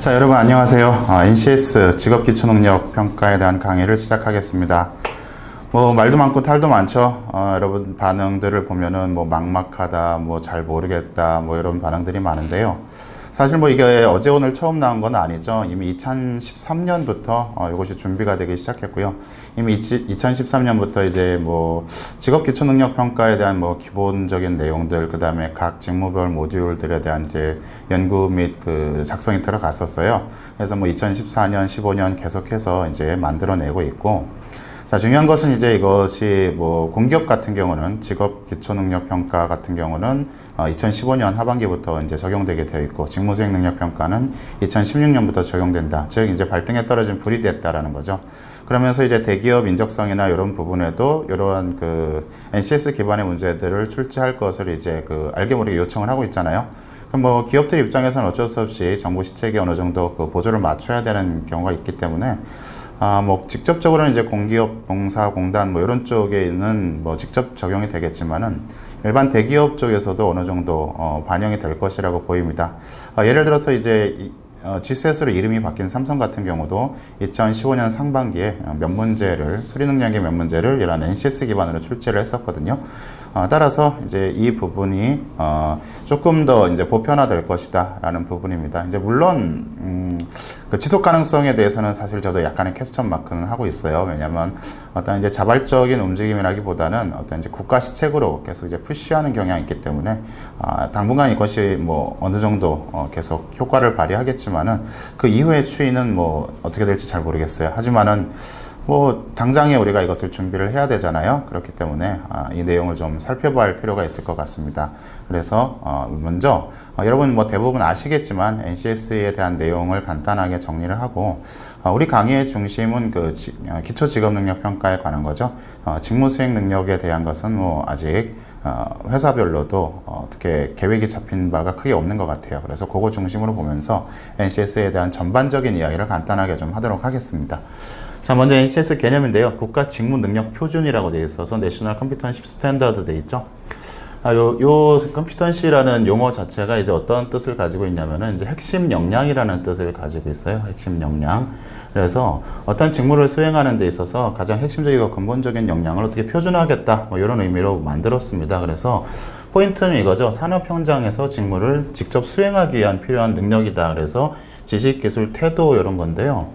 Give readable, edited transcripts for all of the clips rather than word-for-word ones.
자, 여러분 안녕하세요. NCS 직업기초능력 평가에 대한 강의를 시작하겠습니다. 말도 많고 탈도 많죠. 여러분 반응들을 보면은 막막하다, 잘 모르겠다, 이런 반응들이 많은데요. 사실 이게 어제 오늘 처음 나온 건 아니죠. 이미 2013년부터 이것이 준비가 되기 시작했고요. 이미 2013년부터 이제 직업기초능력 평가에 대한 기본적인 내용들, 그 다음에 각 직무별 모듈들에 대한 이제 연구 및 그 작성이 들어갔었어요. 그래서 2014년, 15년 계속해서 이제 만들어내고 있고, 자, 중요한 것은 이제 이것이 공기업 같은 경우는 직업 기초능력 평가 같은 경우는 2015년 하반기부터 이제 적용되게 되어 있고, 직무수행 능력 평가는 2016년부터 적용된다. 즉 이제 발등에 떨어진 불이 됐다라는 거죠. 그러면서 이제 대기업 인적성이나 이런 부분에도 이러한 그 NCS 기반의 문제들을 출제할 것을 이제 알게 모르게 요청을 하고 있잖아요. 그럼 기업들 입장에서는 어쩔 수 없이 정부 시책에 어느 정도 그 보조를 맞춰야 되는 경우가 있기 때문에 직접적으로는 이제 공기업, 봉사공단 이런 쪽에는 직접 적용이 되겠지만은 일반 대기업 쪽에서도 어느 정도 반영이 될 것이라고 보입니다. 예를 들어서 이제 G셋으로 이름이 바뀐 삼성 같은 경우도 2015년 상반기에 수리 능력의 몇 문제를 이런 NCS 기반으로 출제를 했었거든요. 따라서 이제 이 부분이 조금 더 이제 보편화될 것이다라는 부분입니다. 이제 물론 그 지속 가능성에 대해서는 사실 저도 약간의 퀘스천 마크는 하고 있어요. 왜냐하면 어떤 이제 자발적인 움직임이라기보다는 어떤 이제 국가 시책으로 계속 이제 푸시하는 경향이 있기 때문에 당분간 이것이 어느 정도 계속 효과를 발휘하겠지만은 그 이후의 추이는 어떻게 될지 잘 모르겠어요. 하지만은 당장에 우리가 이것을 준비를 해야 되잖아요. 그렇기 때문에 이 내용을 좀 살펴봐야 할 필요가 있을 것 같습니다. 그래서 먼저 여러분 대부분 아시겠지만 NCS에 대한 내용을 간단하게 정리를 하고, 우리 강의의 중심은 그 기초 직업 능력 평가에 관한 거죠. 직무 수행 능력에 대한 것은 아직 회사별로도 어떻게 계획이 잡힌 바가 크게 없는 것 같아요. 그래서 그거 중심으로 보면서 NCS에 대한 전반적인 이야기를 간단하게 좀 하도록 하겠습니다. 자, 먼저 NCS 개념인데요. 국가 직무 능력 표준이라고 되어 있어서 내셔널 컴피턴시 스탠더드 되어 있죠. 요 컴피턴시라는 용어 자체가 이제 어떤 뜻을 가지고 있냐면은 이제 핵심 역량이라는 뜻을 가지고 있어요. 핵심 역량. 그래서 어떤 직무를 수행하는 데 있어서 가장 핵심적이고 근본적인 역량을 어떻게 표준화하겠다, 이런 의미로 만들었습니다. 그래서 포인트는 이거죠. 산업 현장에서 직무를 직접 수행하기 위한 필요한 능력이다. 그래서 지식, 기술, 태도 이런 건데요.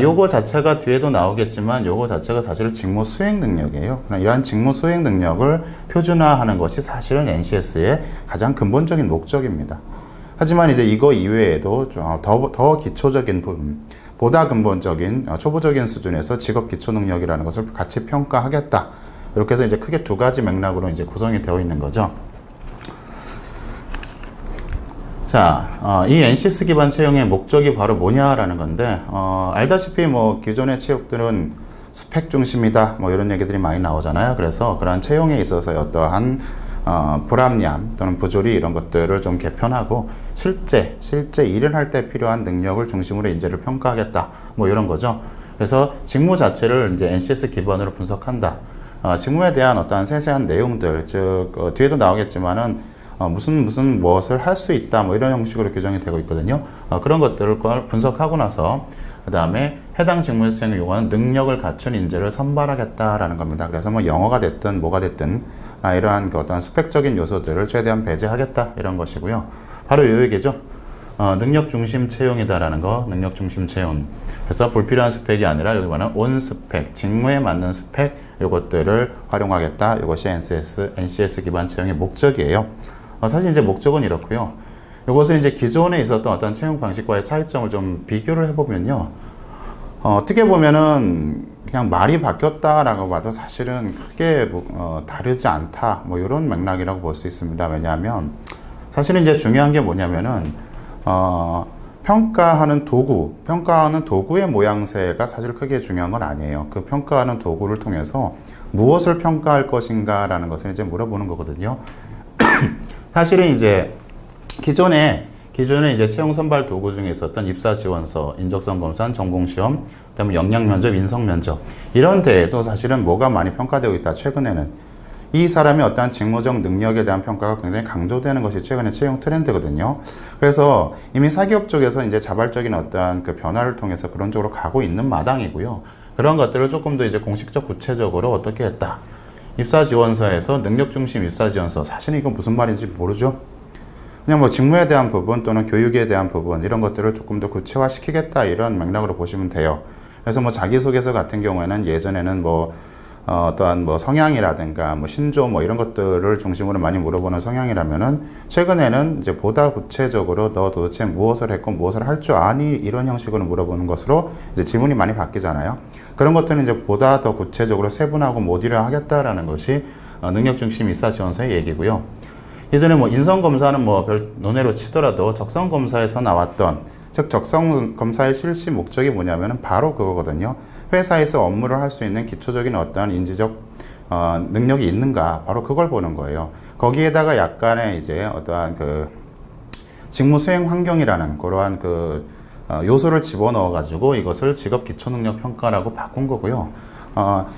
요거 자체가 뒤에도 나오겠지만 요거 자체가 사실 직무 수행 능력이에요. 이러한 직무 수행 능력을 표준화하는 것이 사실은 NCS의 가장 근본적인 목적입니다. 하지만 이제 이거 이외에도 더 기초적인 부분, 보다 근본적인 초보적인 수준에서 직업 기초 능력이라는 것을 같이 평가하겠다. 이렇게 해서 이제 크게 두 가지 맥락으로 이제 구성이 되어 있는 거죠. 자, 이 NCS 기반 채용의 목적이 바로 뭐냐라는 건데, 알다시피 기존의 채용들은 스펙 중심이다, 이런 얘기들이 많이 나오잖아요. 그래서 그러한 채용에 있어서 어떠한 불합리함 또는 부조리 이런 것들을 좀 개편하고 실제 일을 할 때 필요한 능력을 중심으로 인재를 평가하겠다, 이런 거죠. 그래서 직무 자체를 이제 NCS 기반으로 분석한다. 직무에 대한 어떠한 세세한 내용들, 즉 뒤에도 나오겠지만은 무엇을 할 수 있다, 이런 형식으로 규정이 되고 있거든요. 그런 것들을 분석하고 나서 그 다음에 해당 직무에 수행을 요구하는 능력을 갖춘 인재를 선발하겠다라는 겁니다. 그래서 영어가 됐든 뭐가 됐든 이러한 어떤 스펙적인 요소들을 최대한 배제하겠다, 이런 것이고요. 바로 이 얘기죠. 능력 중심 채용이다라는 거, 능력 중심 채용. 그래서 불필요한 스펙이 아니라 여기 말하는 온 스펙, 직무에 맞는 스펙, 요것들을 활용하겠다. 이것이 NCS 기반 채용의 목적이에요. 사실 이제 목적은 이렇고요. 이것은 이제 기존에 있었던 어떤 채용 방식과의 차이점을 좀 비교를 해보면요. 어떻게 보면은 그냥 말이 바뀌었다라고 봐도 사실은 크게 다르지 않다, 이런 맥락이라고 볼 수 있습니다. 왜냐하면 사실은 이제 중요한 게 뭐냐면은 평가하는 도구의 모양새가 사실 크게 중요한 건 아니에요. 그 평가하는 도구를 통해서 무엇을 평가할 것인가라는 것을 이제 물어보는 거거든요. 사실은 이제 기존에 이제 채용 선발 도구 중에 있었던 입사 지원서, 인적성 검사, 전공 시험, 그다음에 역량 면접, 인성 면접 이런 데에도 사실은 뭐가 많이 평가되고 있다. 최근에는 이 사람의 어떠한 직무적 능력에 대한 평가가 굉장히 강조되는 것이 최근의 채용 트렌드거든요. 그래서 이미 사기업 쪽에서 이제 자발적인 어떠한 그 변화를 통해서 그런 쪽으로 가고 있는 마당이고요. 그런 것들을 조금 더 이제 공식적 구체적으로 어떻게 했다. 입사 지원서에서 능력 중심 입사 지원서. 사실은 이건 무슨 말인지 모르죠. 그냥 뭐 직무에 대한 부분 또는 교육에 대한 부분 이런 것들을 조금 더 구체화시키겠다 이런 맥락으로 보시면 돼요. 그래서 뭐 자기소개서 같은 경우에는 예전에는 뭐 어떠한 뭐 성향이라든가 뭐 신조 뭐 이런 것들을 중심으로 많이 물어보는 성향이라면은 최근에는 이제 보다 구체적으로 너 도대체 무엇을 했고 무엇을 할 줄 아니 이런 형식으로 물어보는 것으로 이제 지문이 많이 바뀌잖아요. 그런 것들은 이제 보다 더 구체적으로 세분하고 모듈화하겠다라는 것이 능력 중심 입사 지원서의 얘기고요. 예전에 뭐 인성 검사는 뭐 별 논외로 치더라도 적성 검사에서 나왔던 즉 적성 검사의 실시 목적이 뭐냐면은 바로 그거거든요. 회사에서 업무를 할 수 있는 기초적인 어떠한 인지적 능력이 있는가 바로 그걸 보는 거예요. 거기에다가 약간의 이제 어떠한 그 직무 수행 환경이라는 그러한 그 요소를 집어넣어 가지고 이것을 직업 기초 능력 평가라고 바꾼 거고요.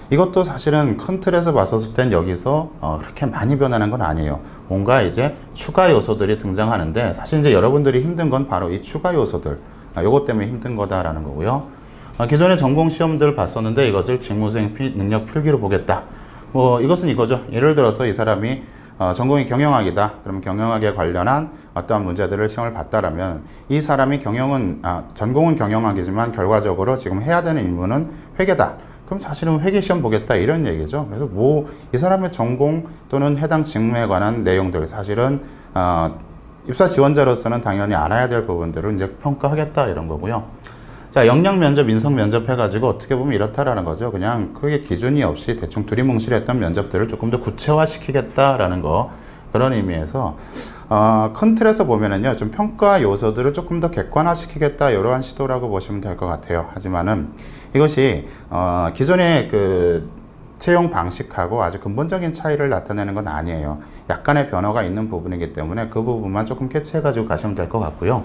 이것도 사실은 큰 틀에서 봤었을 땐 여기서 그렇게 많이 변하는 건 아니에요. 뭔가 이제 추가 요소들이 등장하는데 사실 이제 여러분들이 힘든 건 바로 이 추가 요소들 요것 때문에 힘든 거다라는 거고요. 기존의 전공 시험들을 봤었는데 이것을 직무수행 능력 필기로 보겠다. 뭐 이것은 이거죠. 예를 들어서 이 사람이 전공이 경영학이다. 그럼 경영학에 관련한 어떠한 문제들을 시험을 봤다라면 이 사람이 전공은 경영학이지만 결과적으로 지금 해야 되는 임무는 회계다. 그럼 사실은 회계 시험 보겠다 이런 얘기죠. 그래서 뭐 이 사람의 전공 또는 해당 직무에 관한 내용들 사실은 입사 지원자로서는 당연히 알아야 될 부분들을 이제 평가하겠다 이런 거고요. 자, 역량 면접, 인성 면접 해가지고 어떻게 보면 이렇다라는 거죠. 그냥 크게 기준이 없이 대충 두리뭉실했던 면접들을 조금 더 구체화시키겠다라는 거 그런 의미에서 큰 틀에서 보면은요 좀 평가 요소들을 조금 더 객관화시키겠다 이러한 시도라고 보시면 될 것 같아요. 하지만은 이것이 기존의 그 채용 방식하고 아주 근본적인 차이를 나타내는 건 아니에요. 약간의 변화가 있는 부분이기 때문에 그 부분만 조금 캐치해가지고 가시면 될 것 같고요.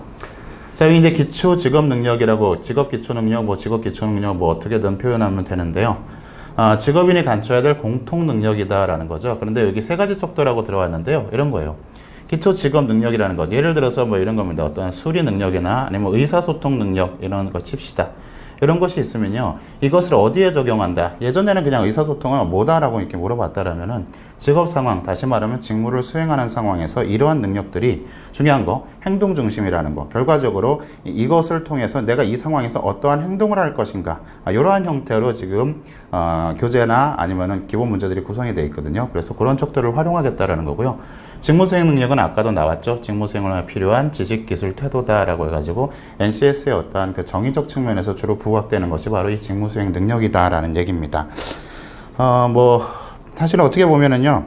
자, 여기 이제 기초 직업 능력이라고 직업 기초 능력, 뭐 직업 기초 능력 뭐 어떻게든 표현하면 되는데요. 직업인이 갖춰야 될 공통 능력이다라는 거죠. 그런데 여기 세 가지 척도라고 들어왔는데요. 이런 거예요. 기초 직업 능력이라는 것. 예를 들어서 뭐 이런 겁니다. 어떤 수리 능력이나 아니면 의사소통 능력 이런 거 칩시다. 이런 것이 있으면요. 이것을 어디에 적용한다? 예전에는 그냥 의사소통은 뭐다라고 이렇게 물어봤다라면은 직업 상황, 다시 말하면 직무를 수행하는 상황에서 이러한 능력들이 중요한 거, 행동 중심이라는 거. 결과적으로 이것을 통해서 내가 이 상황에서 어떠한 행동을 할 것인가. 이러한 형태로 지금 교재나 아니면은 기본 문제들이 구성이 되어 있거든요. 그래서 그런 척도를 활용하겠다라는 거고요. 직무수행 능력은 아까도 나왔죠. 직무수행을 위해 필요한 지식, 기술, 태도다라고 해가지고 NCS의 어떠한 그 정의적 측면에서 주로 부각되는 것이 바로 이 직무수행 능력이다라는 얘기입니다. 뭐 사실은 어떻게 보면은요.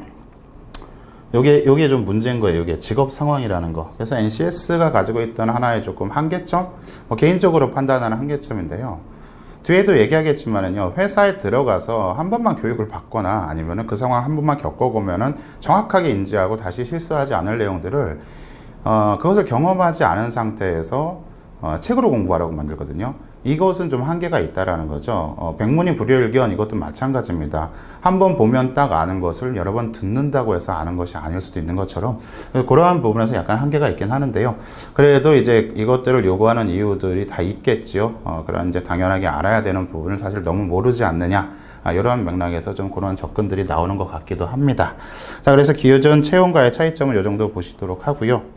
요게 좀 문제인 거예요. 요게 직업 상황이라는 거. 그래서 NCS가 가지고 있던 하나의 조금 한계점, 개인적으로 판단하는 한계점인데요. 뒤에도 얘기하겠지만은요, 회사에 들어가서 한 번만 교육을 받거나 아니면은 그 상황 한 번만 겪어보면은 정확하게 인지하고 다시 실수하지 않을 내용들을, 그것을 경험하지 않은 상태에서, 책으로 공부하라고 만들거든요. 이것은 좀 한계가 있다라는 거죠. 백문이 불여일견 이것도 마찬가지입니다. 한 번 보면 딱 아는 것을 여러 번 듣는다고 해서 아는 것이 아닐 수도 있는 것처럼 그러한 부분에서 약간 한계가 있긴 하는데요. 그래도 이제 이것들을 요구하는 이유들이 다 있겠지요. 그런 이제 당연하게 알아야 되는 부분을 사실 너무 모르지 않느냐. 이러한 맥락에서 좀 그런 접근들이 나오는 것 같기도 합니다. 자, 그래서 기존 채용과의 차이점을 이 정도 보시도록 하고요.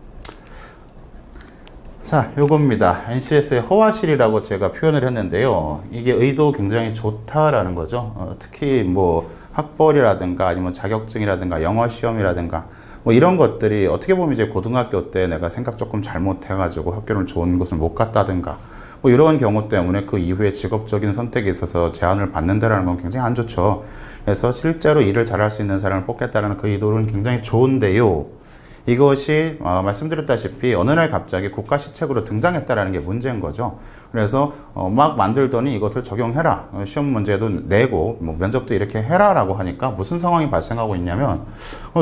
자, 요겁니다. NCS의 허와실이라고 제가 표현을 했는데요. 이게 의도 굉장히 좋다라는 거죠. 특히 뭐 학벌이라든가 아니면 자격증이라든가 영어 시험이라든가 뭐 이런 것들이 어떻게 보면 이제 고등학교 때 내가 생각 조금 잘못해가지고 학교를 좋은 곳을 못 갔다든가 뭐 이런 경우 때문에 그 이후에 직업적인 선택에 있어서 제한을 받는다라는 건 굉장히 안 좋죠. 그래서 실제로 일을 잘할 수 있는 사람을 뽑겠다는 그 의도는 굉장히 좋은데요. 이것이 말씀드렸다시피 어느 날 갑자기 국가 시책으로 등장했다라는 게 문제인 거죠. 그래서 막 만들더니 이것을 적용해라. 시험 문제도 내고 뭐 면접도 이렇게 해라라고 하니까 무슨 상황이 발생하고 있냐면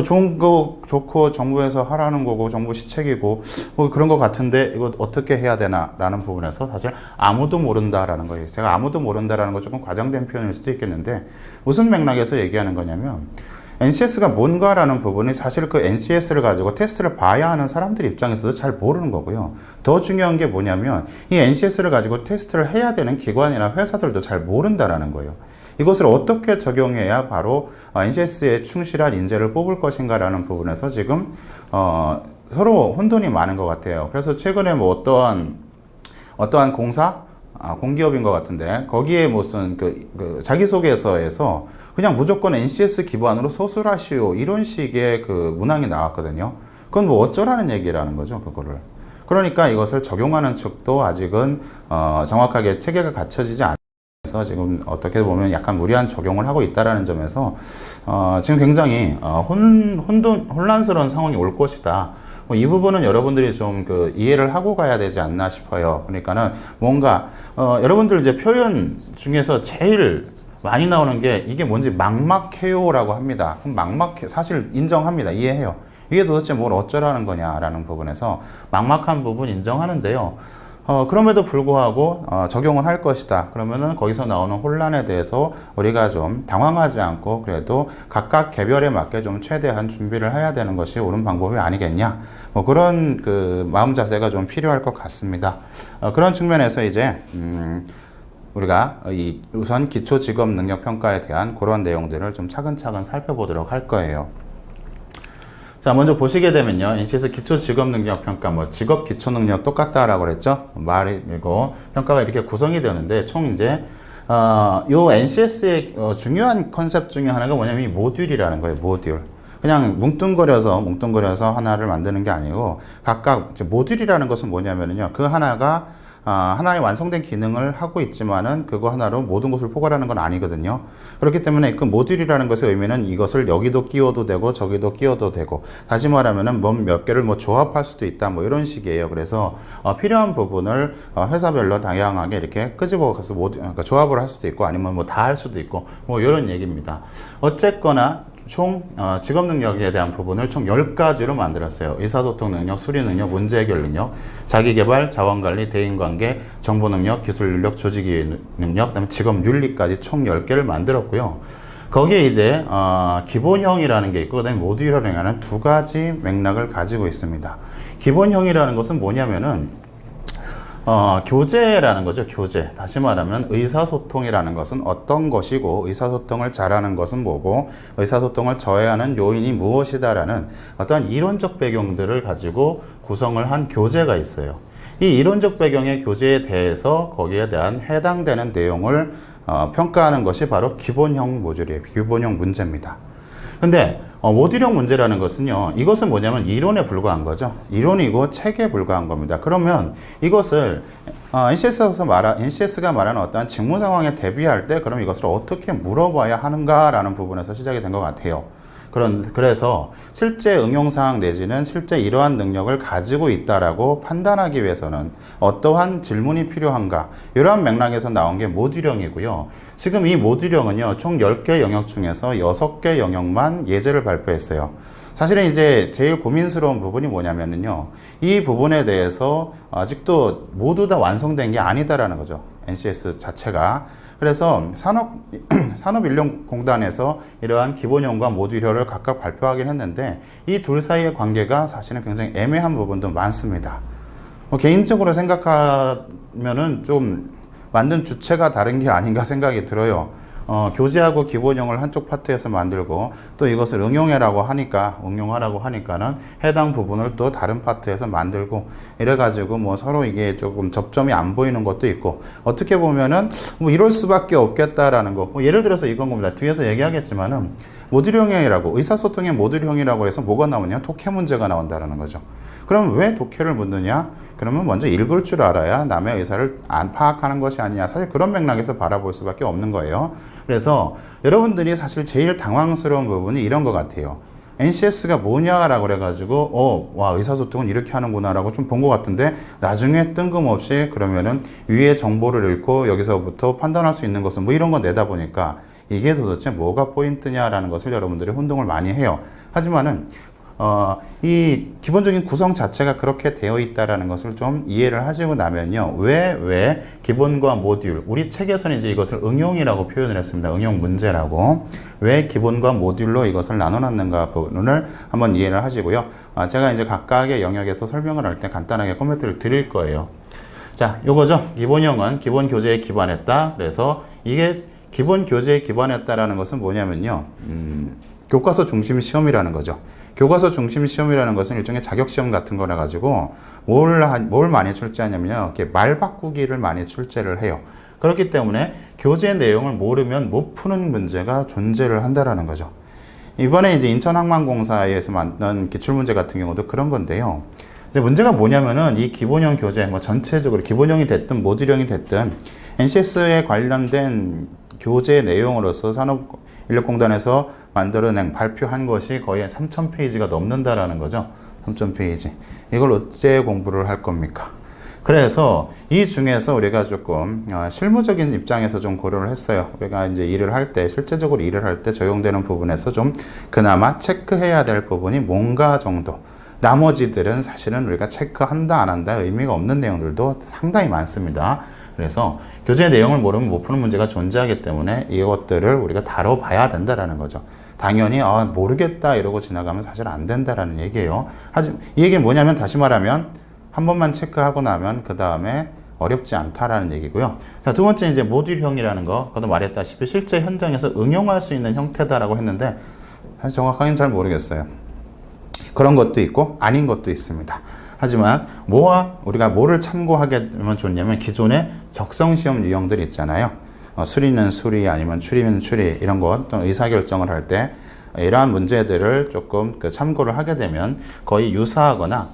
좋은 거 좋고 정부에서 하라는 거고 정부 시책이고 뭐 그런 거 같은데 이거 어떻게 해야 되나라는 부분에서 사실 아무도 모른다라는 거예요. 제가 아무도 모른다라는 거 조금 과장된 표현일 수도 있겠는데 무슨 맥락에서 얘기하는 거냐면 NCS가 뭔가라는 부분이 사실 그 NCS를 가지고 테스트를 봐야 하는 사람들 입장에서도 잘 모르는 거고요. 더 중요한 게 뭐냐면 이 NCS를 가지고 테스트를 해야 되는 기관이나 회사들도 잘 모른다라는 거예요. 이것을 어떻게 적용해야 바로 NCS에 충실한 인재를 뽑을 것인가라는 부분에서 지금 서로 혼돈이 많은 것 같아요. 그래서 최근에 뭐 어떠한 공사 공기업인 것 같은데 거기에 무슨 그 자기소개서에서 그냥 무조건 NCS 기반으로 서술하시오 이런 식의 그 문항이 나왔거든요. 그건 뭐 어쩌라는 얘기라는 거죠, 그거를. 그러니까 이것을 적용하는 측도 아직은 정확하게 체계가 갖춰지지 않아서 지금 어떻게 보면 약간 무리한 적용을 하고 있다라는 점에서 지금 굉장히 혼란스러운 상황이 올 것이다. 이 부분은 여러분들이 좀 그 이해를 하고 가야 되지 않나 싶어요. 그러니까는 뭔가 여러분들 이제 표현 중에서 제일 많이 나오는 게 이게 뭔지 막막해요라고 합니다. 그럼 막막해 사실 인정합니다. 이해해요. 이게 도대체 뭘 어쩌라는 거냐라는 부분에서 막막한 부분 인정하는데요. 그럼에도 불구하고 적용을 할 것이다. 그러면은 거기서 나오는 혼란에 대해서 우리가 좀 당황하지 않고 그래도 각각 개별에 맞게 좀 최대한 준비를 해야 되는 것이 옳은 방법이 아니겠냐. 뭐 그런 그 마음 자세가 좀 필요할 것 같습니다. 그런 측면에서 이제 우리가 우선 기초 직업 능력 평가에 대한 그런 내용들을 좀 차근차근 살펴보도록 할 거예요. 자, 먼저 보시게 되면요. NCS 기초 직업 능력 평가, 뭐 직업 기초 능력 똑같다라고 그랬죠. 말이고 평가가 이렇게 구성이 되는데 총 이제 요 NCS의 중요한 컨셉 중에 하나가 뭐냐면 이 모듈이라는 거예요. 모듈. 그냥 뭉뚱거려서 하나를 만드는 게 아니고 각각 이제 모듈이라는 것은 뭐냐면요. 그 하나가 하나의 완성된 기능을 하고 있지만은 그거 하나로 모든 것을 포괄하는 건 아니거든요. 그렇기 때문에 그 모듈이라는 것의 의미는 이것을 여기도 끼워도 되고 저기도 끼워도 되고 다시 말하면은 몇 개를 뭐 조합할 수도 있다 뭐 이런 식이에요. 그래서 필요한 부분을 회사별로 다양하게 이렇게 끄집어가서 그러니까 조합을 할 수도 있고 아니면 뭐 다 할 수도 있고 뭐 이런 얘기입니다. 어쨌거나 총 직업 능력에 대한 부분을 총 10가지로 만들었어요. 의사소통 능력, 수리 능력, 문제 해결 능력, 자기개발, 자원관리, 대인관계, 정보 능력, 기술 능력, 조직이해 능력, 그다음에 직업 윤리까지 총 10개를 만들었고요. 거기에 이제 기본형이라는 게 있고 그다음에 모듈형이라는 두 가지 맥락을 가지고 있습니다. 기본형이라는 것은 뭐냐면은 교재라는 거죠. 교재. 다시 말하면 의사소통이라는 것은 어떤 것이고 의사소통을 잘하는 것은 뭐고 의사소통을 저해하는 요인이 무엇이다라는 어떤 이론적 배경들을 가지고 구성을 한 교재가 있어요. 이 이론적 배경의 교재에 대해서 거기에 대한 해당되는 내용을 평가하는 것이 바로 기본형 모듈이에요. 기본형 문제입니다. 근데 모듈형 문제라는 것은요, 이것은 뭐냐면 이론에 불과한 거죠. 이론이고 책에 불과한 겁니다. 그러면 이것을 NCS가 말하는 어떠한 직무 상황에 대비할 때 그럼 이것을 어떻게 물어봐야 하는가라는 부분에서 시작이 된 것 같아요. 그래서 실제 응용사항 내지는 실제 이러한 능력을 가지고 있다라고 판단하기 위해서는 어떠한 질문이 필요한가 이러한 맥락에서 나온 게 모듈형이고요. 지금 이 모듈형은요 총 10개 영역 중에서 6개 영역만 예제를 발표했어요. 사실은 이제 제일 고민스러운 부분이 뭐냐면요 이 부분에 대해서 아직도 모두 다 완성된 게 아니다라는 거죠. NCS 자체가. 그래서 산업인력공단에서 이러한 기본형과 모듈형을 각각 발표하긴 했는데 이 둘 사이의 관계가 사실은 굉장히 애매한 부분도 많습니다. 개인적으로 생각하면은 좀 만든 주체가 다른 게 아닌가 생각이 들어요. 교재하고 기본형을 한쪽 파트에서 만들고 또 이것을 응용하라고 하니까는 해당 부분을 또 다른 파트에서 만들고 이래가지고 뭐 서로 이게 조금 접점이 안 보이는 것도 있고 어떻게 보면은 뭐 이럴 수밖에 없겠다라는 거. 뭐 예를 들어서 이건 겁니다. 뒤에서 얘기하겠지만은 모듈형이라고 의사소통의 모듈형이라고 해서 뭐가 나오냐? 독해 문제가 나온다라는 거죠. 그럼 왜 독해를 묻느냐? 그러면 먼저 읽을 줄 알아야 남의 의사를 안 파악하는 것이 아니냐. 사실 그런 맥락에서 바라볼 수밖에 없는 거예요. 그래서 여러분들이 사실 제일 당황스러운 부분이 이런 것 같아요. NCS가 뭐냐라고 그래가지고 와 의사소통은 이렇게 하는구나라고 좀 본 것 같은데 나중에 뜬금없이 그러면은 위에 정보를 읽고 여기서부터 판단할 수 있는 것은 뭐 이런 거 내다 보니까 이게 도대체 뭐가 포인트냐라는 것을 여러분들이 혼동을 많이 해요. 하지만은 이 기본적인 구성 자체가 그렇게 되어 있다라는 것을 좀 이해를 하시고 나면요. 왜 기본과 모듈, 우리 책에서는 이제 이것을 응용이라고 표현을 했습니다. 응용 문제라고. 왜 기본과 모듈로 이것을 나눠놨는가 부분을 한번 이해를 하시고요. 제가 이제 각각의 영역에서 설명을 할 때 간단하게 코멘트를 드릴 거예요. 자, 요거죠. 기본형은 기본 교재에 기반했다. 그래서 이게 기본 교재에 기반했다라는 것은 뭐냐면요. 교과서 중심 시험이라는 거죠. 교과서 중심 시험이라는 것은 일종의 자격 시험 같은 거라 가지고 뭘 많이 출제하냐면요. 이렇게 말 바꾸기를 많이 출제를 해요. 그렇기 때문에 교재 내용을 모르면 못 푸는 문제가 존재를 한다라는 거죠. 이번에 이제 인천항만공사에서 만든 기출문제 같은 경우도 그런 건데요. 이제 문제가 뭐냐면은 이 기본형 교재, 뭐 전체적으로 기본형이 됐든 모듈형이 됐든 NCS에 관련된 교재 내용으로서 산업인력공단에서 만들어낸 발표한 것이 거의 3,000페이지가 넘는다라는 거죠. 3,000페이지. 이걸 어째 공부를 할 겁니까? 그래서 이 중에서 우리가 조금 실무적인 입장에서 좀 고려를 했어요. 우리가 이제 일을 할 때, 실제적으로 일을 할 때 적용되는 부분에서 좀 그나마 체크해야 될 부분이 뭔가 정도. 나머지들은 사실은 우리가 체크한다 안 한다 의미가 없는 내용들도 상당히 많습니다. 그래서 교재 내용을 모르면 못 푸는 문제가 존재하기 때문에 이것들을 우리가 다뤄봐야 된다라는 거죠. 당연히 모르겠다 이러고 지나가면 사실 안 된다라는 얘기예요. 하지만 이 얘기는 뭐냐면 다시 말하면 한 번만 체크하고 나면 그 다음에 어렵지 않다라는 얘기고요. 자, 두 번째 이제 모듈형이라는 거, 아까도 말했다시피 실제 현장에서 응용할 수 있는 형태다라고 했는데 사실 정확하게는 잘 모르겠어요. 그런 것도 있고 아닌 것도 있습니다. 하지만 우리가 뭐를 참고하게 되면 좋냐면 기존의 적성시험 유형들 있잖아요. 수리는 수리 아니면 추리면 추리 이런 것 또는 의사결정을 할 때 이러한 문제들을 조금 참고를 하게 되면 거의 유사하거나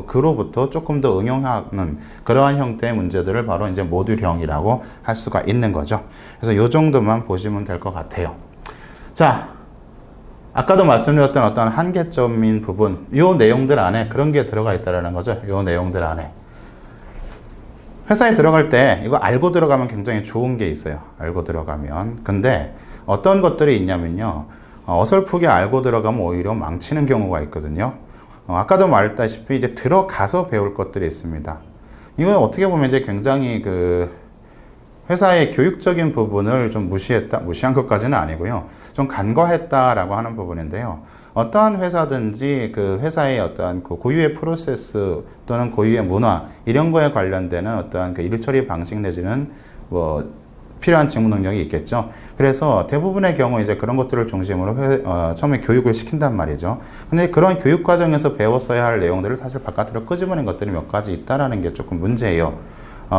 그로부터 조금 더 응용하는 그러한 형태의 문제들을 바로 이제 모듈형이라고 할 수가 있는 거죠. 그래서 이 정도만 보시면 될 것 같아요. 자, 아까도 말씀드렸던 어떤 한계점인 부분, 요 내용들 안에 그런 게 들어가 있다는 거죠. 요 내용들 안에. 회사에 들어갈 때 이거 알고 들어가면 굉장히 좋은 게 있어요. 알고 들어가면. 근데 어떤 것들이 있냐면요. 어설프게 알고 들어가면 오히려 망치는 경우가 있거든요. 아까도 말했다시피 이제 들어가서 배울 것들이 있습니다. 이건 어떻게 보면 이제 굉장히 회사의 교육적인 부분을 좀 무시한 것까지는 아니고요. 좀 간과했다라고 하는 부분인데요. 어떠한 회사든지 그 회사의 어떠한 고유의 프로세스 또는 고유의 문화 이런 거에 관련되는 어떠한 그 일처리 방식 내지는 필요한 직무 능력이 있겠죠. 그래서 대부분의 경우 이제 그런 것들을 중심으로 처음에 교육을 시킨단 말이죠. 근데 그런 교육 과정에서 배웠어야 할 내용들을 사실 바깥으로 끄집어낸 것들이 몇 가지 있다라는 게 조금 문제예요.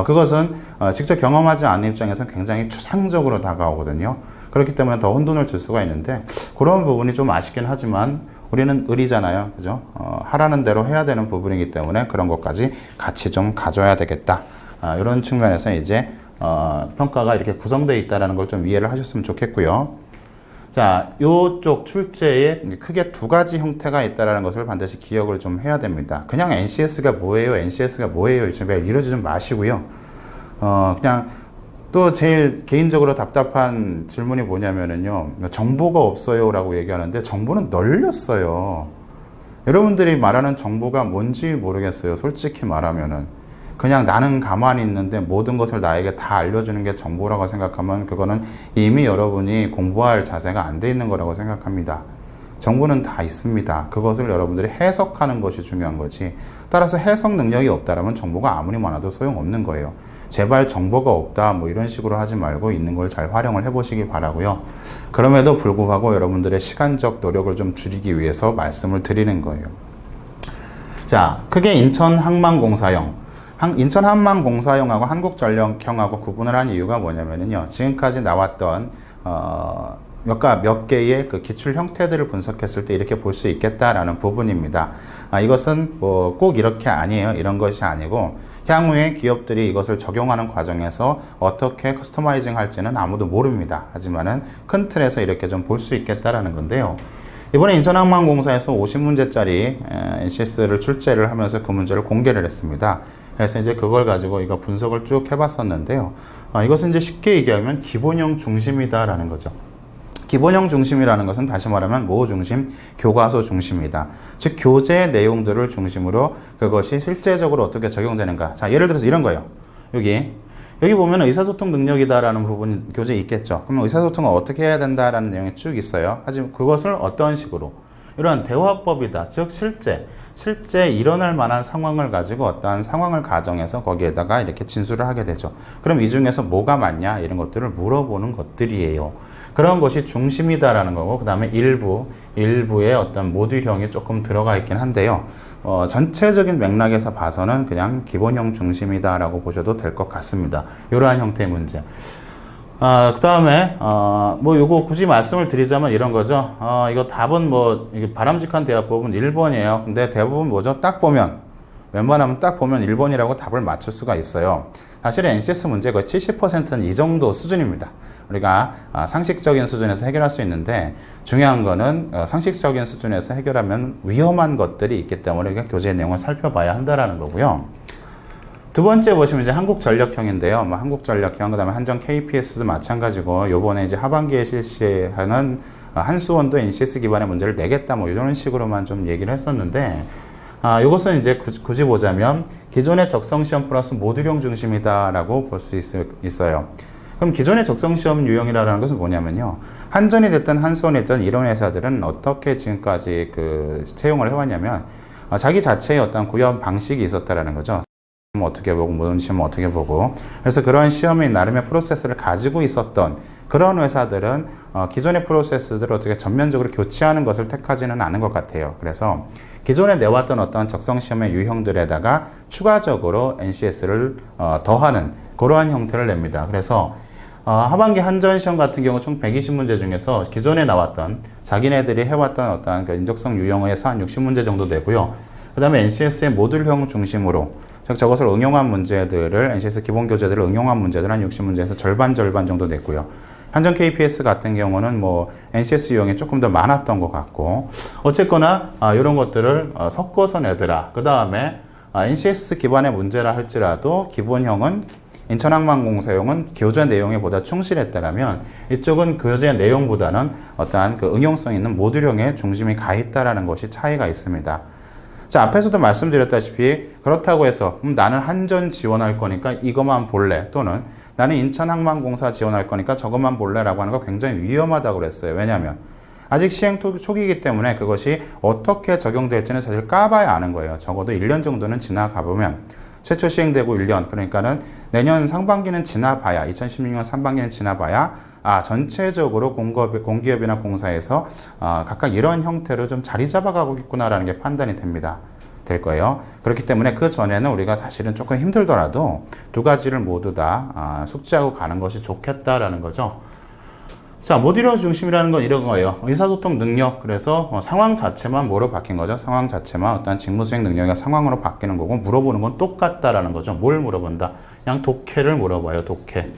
그것은 직접 경험하지 않는 입장에서는 굉장히 추상적으로 다가오거든요. 그렇기 때문에 더 혼돈을 줄 수가 있는데 그런 부분이 좀 아쉽긴 하지만 우리는 의리잖아요. 그죠? 하라는 대로 해야 되는 부분이기 때문에 그런 것까지 같이 좀 가져야 되겠다. 이런 측면에서 이제 평가가 이렇게 구성되어 있다는 걸 좀 이해를 하셨으면 좋겠고요. 자, 요쪽 출제에 크게 두 가지 형태가 있다는 것을 반드시 기억을 좀 해야 됩니다. 그냥 NCS가 뭐예요? NCS가 뭐예요? 이러지 좀 마시고요. 그냥 또 제일 개인적으로 답답한 질문이 뭐냐면은요. 정보가 없어요 라고 얘기하는데 정보는 널렸어요. 여러분들이 말하는 정보가 뭔지 모르겠어요. 솔직히 말하면은. 그냥 나는 가만히 있는데 모든 것을 나에게 다 알려주는 게 정보라고 생각하면 그거는 이미 여러분이 공부할 자세가 안 돼 있는 거라고 생각합니다. 정보는 다 있습니다. 그것을 여러분들이 해석하는 것이 중요한 거지. 따라서 해석 능력이 없다라면 정보가 아무리 많아도 소용없는 거예요. 제발 정보가 없다 뭐 이런 식으로 하지 말고 있는 걸 잘 활용을 해보시기 바라고요. 그럼에도 불구하고 여러분들의 시간적 노력을 좀 줄이기 위해서 말씀을 드리는 거예요. 자, 크게 인천항만공사형 인천항만공사형하고 한국전력형하고 구분을 한 이유가 뭐냐면요. 지금까지 나왔던 몇 개의 그 기출 형태들을 분석했을 때 이렇게 볼 수 있겠다라는 부분입니다. 이것은 꼭 이렇게 아니에요. 이런 것이 아니고 향후에 기업들이 이것을 적용하는 과정에서 어떻게 커스터마이징 할지는 아무도 모릅니다. 하지만은 큰 틀에서 이렇게 좀 볼 수 있겠다라는 건데요. 이번에 인천항만공사에서 50문제짜리 NCS를 출제를 하면서 그 문제를 공개를 했습니다. 그래서 이제 그걸 가지고 이거 분석을 쭉 해봤었는데요. 이것은 이제 쉽게 얘기하면 기본형 중심이다라는 거죠. 기본형 중심이라는 것은 다시 말하면 뭐 중심? 교과서 중심이다. 즉 교재의 내용들을 중심으로 그것이 실제적으로 어떻게 적용되는가. 자, 예를 들어서 이런 거예요. 여기 보면 의사소통 능력이다라는 부분이 교재에 있겠죠. 그러면 의사소통을 어떻게 해야 된다라는 내용이 쭉 있어요. 하지만 그것을 어떤 식으로? 이러한 대화법이다. 즉 실제 일어날 만한 상황을 가지고 어떠한 상황을 가정해서 거기에다가 이렇게 진술을 하게 되죠. 그럼 이 중에서 뭐가 맞냐? 이런 것들을 물어보는 것들이에요. 그런 것이 중심이다라는 거고, 그 다음에 일부의 어떤 모듈형이 조금 들어가 있긴 한데요. 전체적인 맥락에서 봐서는 그냥 기본형 중심이다라고 보셔도 될 것 같습니다. 이러한 형태의 문제. 그 다음에, 요거 굳이 말씀을 드리자면 이런 거죠. 이거 답은 이게 바람직한 대화법은 1번이에요. 근데 대부분 뭐죠? 웬만하면 딱 보면 1번이라고 답을 맞출 수가 있어요. 사실 NCS 문제 거의 70%는 이 정도 수준입니다. 우리가 상식적인 수준에서 해결할 수 있는데 중요한 거는 상식적인 수준에서 해결하면 위험한 것들이 있기 때문에 우리가 교재 내용을 살펴봐야 한다라는 거고요. 두 번째 보시면 이제 한국전력형인데요. 한국전력형, 그 다음에 한전 KPS도 마찬가지고, 요번에 이제 하반기에 실시하는 한수원도 NCS 기반의 문제를 내겠다, 이런 식으로만 좀 얘기를 했었는데, 이것은 이제 굳이 보자면, 기존의 적성시험 플러스 모듈형 중심이다라고 볼 수 있어요. 그럼 기존의 적성시험 유형이라는 것은 뭐냐면요. 한전이 됐든 한수원이 됐든 이런 회사들은 어떻게 지금까지 채용을 해왔냐면, 자기 자체의 어떤 구현 방식이 있었다라는 거죠. 어떻게 보고 모든 시험 어떻게 보고, 그래서 그러한 시험의 나름의 프로세스를 가지고 있었던 그런 회사들은 기존의 프로세스들을 어떻게 전면적으로 교체하는 것을 택하지는 않은 것 같아요. 그래서 기존에 내왔던 어떤 적성 시험의 유형들에다가 추가적으로 NCS를 더하는 그러한 형태를 냅니다. 그래서 하반기 한전 시험 같은 경우 총 120문제 중에서 기존에 나왔던 자기네들이 해왔던 어떤 인적성 유형에서 한 60문제 정도 되고요. 그 다음에 NCS의 모듈형 중심으로, 즉 저것을 응용한 문제들을, NCS 기본 교재들을 응용한 문제들 한 60문제에서 절반 정도 냈고요. 한전 KPS 같은 경우는 NCS 유형이 조금 더 많았던 것 같고, 어쨌거나 이런 것들을 섞어서 내더라. 그 다음에 NCS 기반의 문제라 할지라도 기본형은 인천항만공사용은 교재 내용에 보다 충실했다라면, 이쪽은 교재 내용보다는 어떠한 응용성 있는 모듈형에 중심이 가 있다라는 것이 차이가 있습니다. 자, 앞에서도 말씀드렸다시피 그렇다고 해서 나는 한전 지원할 거니까 이것만 볼래, 또는 나는 인천항만공사 지원할 거니까 저것만 볼래라고 하는 거 굉장히 위험하다고 그랬어요. 왜냐하면 아직 시행 초기이기 때문에 그것이 어떻게 적용될지는 사실 까봐야 아는 거예요. 적어도 1년 정도는 지나가 보면, 최초 시행되고 1년, 그러니까는 내년 상반기는 지나봐야, 2016년 상반기는 지나봐야 전체적으로 공기업이나 공사에서 각각 이런 형태로 좀 자리 잡아가고 있구나라는 게 판단이 될 거예요. 그렇기 때문에 그 전에는 우리가 사실은 조금 힘들더라도 두 가지를 모두 다 숙지하고 가는 것이 좋겠다라는 거죠. 자, 모듈형 중심이라는 건 이런 거예요. 의사소통 능력, 그래서 상황 자체만 뭐로 바뀐 거죠? 상황 자체만 어떤 직무수행 능력이 상황으로 바뀌는 거고, 물어보는 건 똑같다라는 거죠. 뭘 물어본다? 그냥 독해를 물어봐요, 독해.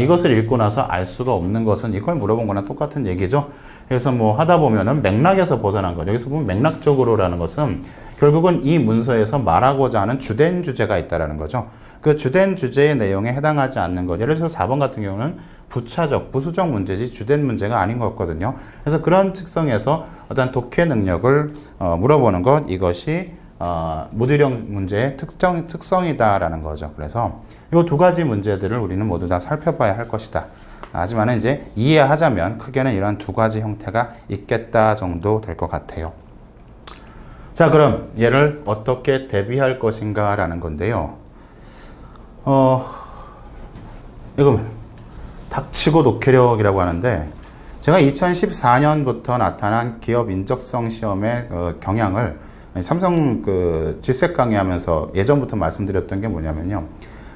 이것을 읽고 나서 알 수가 없는 것은 이걸 물어본 거나 똑같은 얘기죠. 그래서 하다 보면은 맥락에서 벗어난 거. 여기서 보면 맥락적으로라는 것은 결국은 이 문서에서 말하고자 하는 주된 주제가 있다라는 거죠. 그 주된 주제의 내용에 해당하지 않는 것. 예를 들어서 4번 같은 경우는 부차적, 부수적 문제지 주된 문제가 아닌 거거든요. 그래서 그런 특성에서 어떤 독해 능력을 물어보는 것, 이것이 모듈형 문제의 특성이다라는 거죠. 그래서 이 두 가지 문제들을 우리는 모두 다 살펴봐야 할 것이다. 하지만 이제 이해하자면 크게는 이런 두 가지 형태가 있겠다 정도 될 것 같아요. 자, 그럼 얘를 어떻게 대비할 것인가 라는 건데요. 이거 닥치고 독해력이라고 하는데, 제가 2014년부터 나타난 기업 인적성 시험의 경향을 삼성 GSEC 강의하면서 예전부터 말씀드렸던 게 뭐냐면요.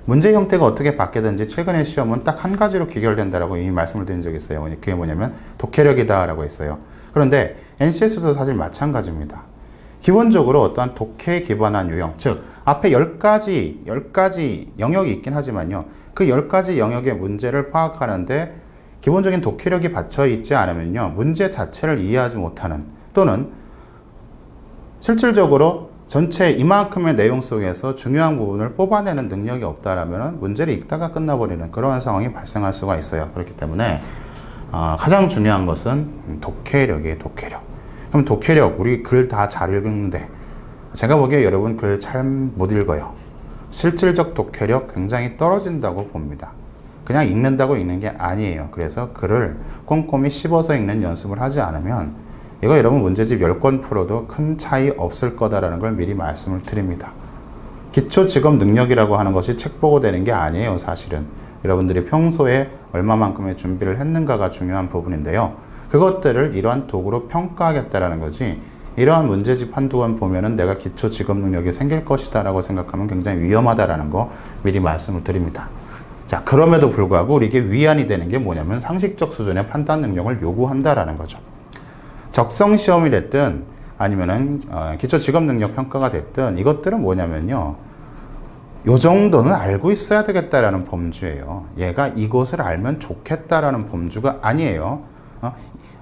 문제 형태가 어떻게 바뀌든지 최근의 시험은 딱 한 가지로 귀결된다라고 이미 말씀을 드린 적이 있어요. 그게 뭐냐면 독해력이다라고 했어요. 그런데 NCS도 사실 마찬가지입니다. 기본적으로 어떠한 독해에 기반한 유형, 즉 앞에 10가지 영역이 있긴 하지만요. 그 10가지 영역의 문제를 파악하는데 기본적인 독해력이 받쳐 있지 않으면요. 문제 자체를 이해하지 못하는, 또는 실질적으로 전체 이만큼의 내용 속에서 중요한 부분을 뽑아내는 능력이 없다라면 문제를 읽다가 끝나버리는 그러한 상황이 발생할 수가 있어요. 그렇기 때문에 가장 중요한 것은 독해력이에요. 독해력. 그럼 독해력, 우리 글 다 잘 읽는데 제가 보기에 여러분 글 잘 못 읽어요. 실질적 독해력 굉장히 떨어진다고 봅니다. 그냥 읽는다고 읽는 게 아니에요. 그래서 글을 꼼꼼히 씹어서 읽는 연습을 하지 않으면 이거 여러분 문제집 10권 풀어도 큰 차이 없을 거다라는 걸 미리 말씀을 드립니다. 기초 직업 능력이라고 하는 것이 책 보고 되는 게 아니에요. 사실은 여러분들이 평소에 얼마만큼의 준비를 했는가가 중요한 부분인데요. 그것들을 이러한 도구로 평가하겠다라는 거지, 이러한 문제집 한두 권 보면은 내가 기초 직업 능력이 생길 것이다 라고 생각하면 굉장히 위험하다라는 거 미리 말씀을 드립니다. 자, 그럼에도 불구하고 우리에게 위안이 되는 게 뭐냐면 상식적 수준의 판단 능력을 요구한다라는 거죠. 적성 시험이 됐든 아니면은 기초 직업 능력 평가가 됐든 이것들은 뭐냐면요, 요 정도는 알고 있어야 되겠다라는 범주예요. 얘가 이것을 알면 좋겠다라는 범주가 아니에요.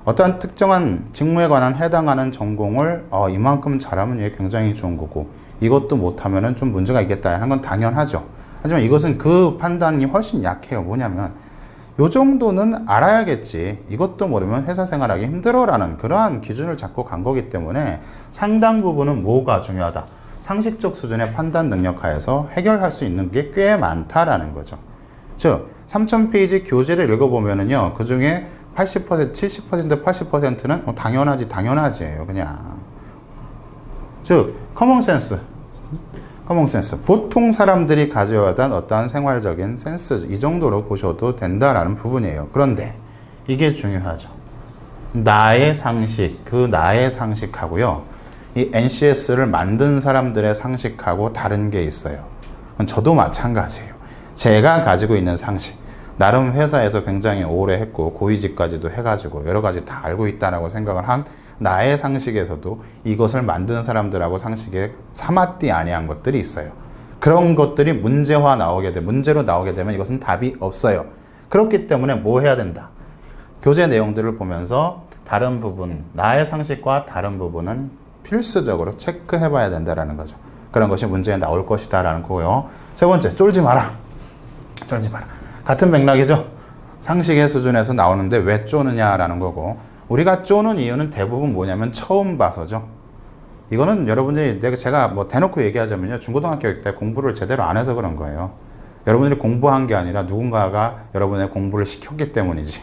어떠한 특정한 직무에 관한 해당하는 전공을 이만큼 잘하면 얘 굉장히 좋은 거고, 이것도 못하면은 좀 문제가 있겠다 하는 건 당연하죠. 하지만 이것은 그 판단이 훨씬 약해요. 뭐냐면 요 정도는 알아야겠지, 이것도 모르면 회사 생활하기 힘들어라는 그러한 기준을 잡고 간 거기 때문에 상당 부분은 뭐가 중요하다, 상식적 수준의 판단 능력 하에서 해결할 수 있는 게 꽤 많다라는 거죠. 즉 3000페이지 교재를 읽어보면은요, 그 중에 80%, 70%, 80%는 당연하지예요. 그냥. 즉 커먼센스. 보통 사람들이 가져야 할 어떠한 생활적인 센스, 이 정도로 보셔도 된다라는 부분이에요. 그런데 이게 중요하죠. 나의 상식, 그 나의 상식하고요, 이 NCS를 만든 사람들의 상식하고 다른 게 있어요. 저도 마찬가지예요. 제가 가지고 있는 상식, 나름 회사에서 굉장히 오래 했고 고위직까지도 해가지고 여러 가지 다 알고 있다라고 생각을 한 나의 상식에서도 이것을 만든 사람들하고 상식에 사마띠 아니한 것들이 있어요. 그런 것들이 문제로 나오게 되면 이것은 답이 없어요. 그렇기 때문에 뭐 해야 된다? 교재 내용들을 보면서 다른 부분, 나의 상식과 다른 부분은 필수적으로 체크해 봐야 된다라는 거죠. 그런 것이 문제에 나올 것이다 라는 거고요. 세 번째, 쫄지 마라. 같은 맥락이죠. 상식의 수준에서 나오는데 왜 쪼느냐라는 거고, 우리가 쪼는 이유는 대부분 뭐냐면 처음 봐서죠. 이거는 여러분들이, 제가 뭐 대놓고 얘기하자면요, 중고등학교 때 공부를 제대로 안 해서 그런 거예요. 여러분들이 공부한 게 아니라 누군가가 여러분의 공부를 시켰기 때문이지.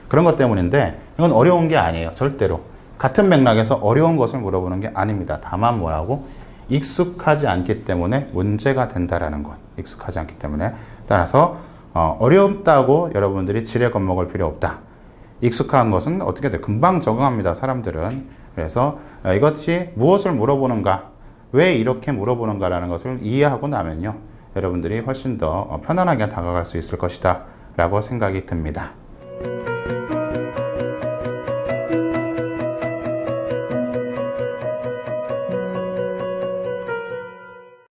그런 것 때문인데 이건 어려운 게 아니에요. 절대로. 같은 맥락에서 어려운 것을 물어보는 게 아닙니다. 다만 뭐라고? 익숙하지 않기 때문에 문제가 된다라는 것. 익숙하지 않기 때문에. 따라서 어렵다고 여러분들이 지레 겁먹을 필요 없다. 익숙한 것은 어떻게 돼? 금방 적응합니다. 사람들은. 그래서 이것이 무엇을 물어보는가, 왜 이렇게 물어보는가라는 것을 이해하고 나면요, 여러분들이 훨씬 더 편안하게 다가갈 수 있을 것이다 라고 생각이 듭니다.